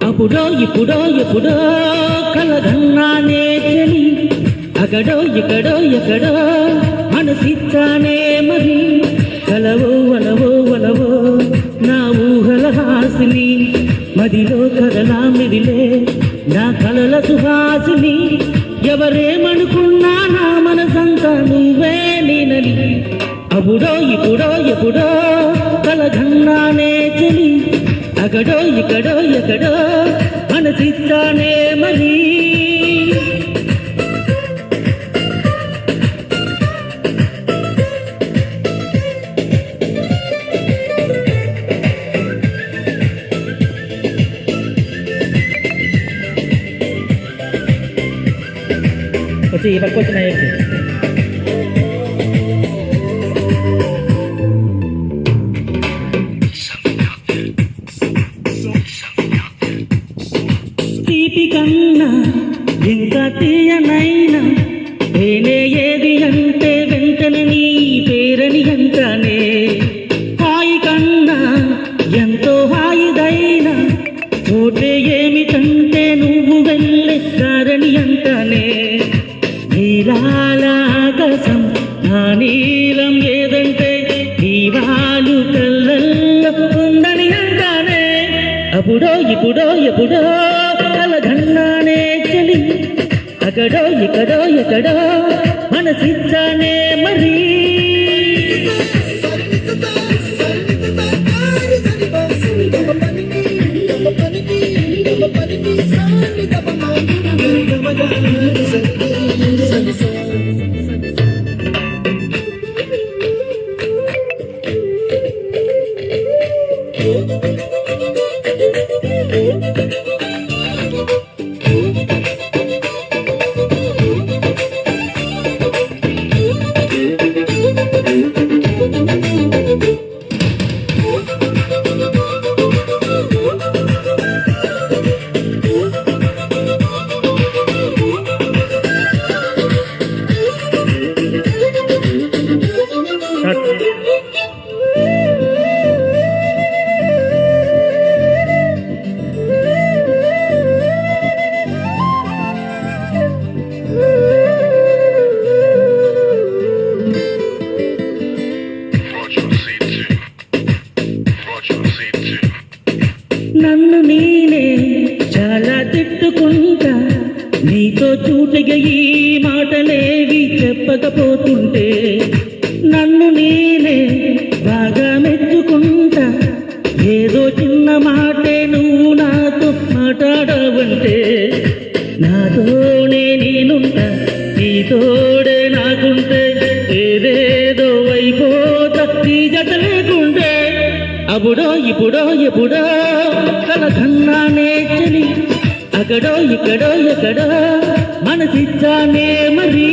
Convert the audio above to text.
అప్పుడో ఇప్పుడో ఎప్పుడో కలగన్నానే చెలి అగడో ఇకడో ఎక్కడో మనసిచ్చానే మరి కలవో వలవో వలవో నా ఊహల హాసిని మదిలో కదలా మెదిలే నా కలల సుహాసిని ఎవరేమనుకున్నా నా మనసంతా నువ్వే నేనని అప్పుడో ఇప్పుడో ఎప్పుడో కలగన్నానే చెలి అగడో ఇకడో ఎక్కడో మనసిచ్చానే మరి వచ్చి పట్టుకొచ్చినాయి తీపి కన్నా ఇంకా తీయనైనా నేనే ఏది అంటే వెంటనే నీ పేరని అంటానే హాయి కన్నా ఎంతో హాయిదైనా చోటే ఏమిటంటే నువ్వు వెళ్ళెక్కారని అంటానే నీలాలాకసం నా నీలం ఏదంటే దీవాలు కళ్ళల్లో ఉందని అంటానే అప్పుడో ఇప్పుడో ఎప్పుడో కలగన్నానే చలి అక్కడో ఇక్కడో ఎక్కడో మనసిచ్చానే మరి నన్ను నేనే చాలా తిట్టుకుంటా నీతో చూటగా ఈ మాటలేవి చెప్పకపోతుంటే నన్ను నేనే బాగా మెచ్చుకుంటా ఏదో చిన్న మాటే నువ్వు నాతో మాట్లాడవంటే నాతోనే నేనుంటా నీతోడే నాకుంటే ఏదేదో అయిపోతా నీ జత లేకుంటే అప్పుడో ఇప్పుడో ఎప్పుడో కలగన్నానే చలి అక్కడో ఇక్కడో ఎక్కడో మనసిచ్చానే మరి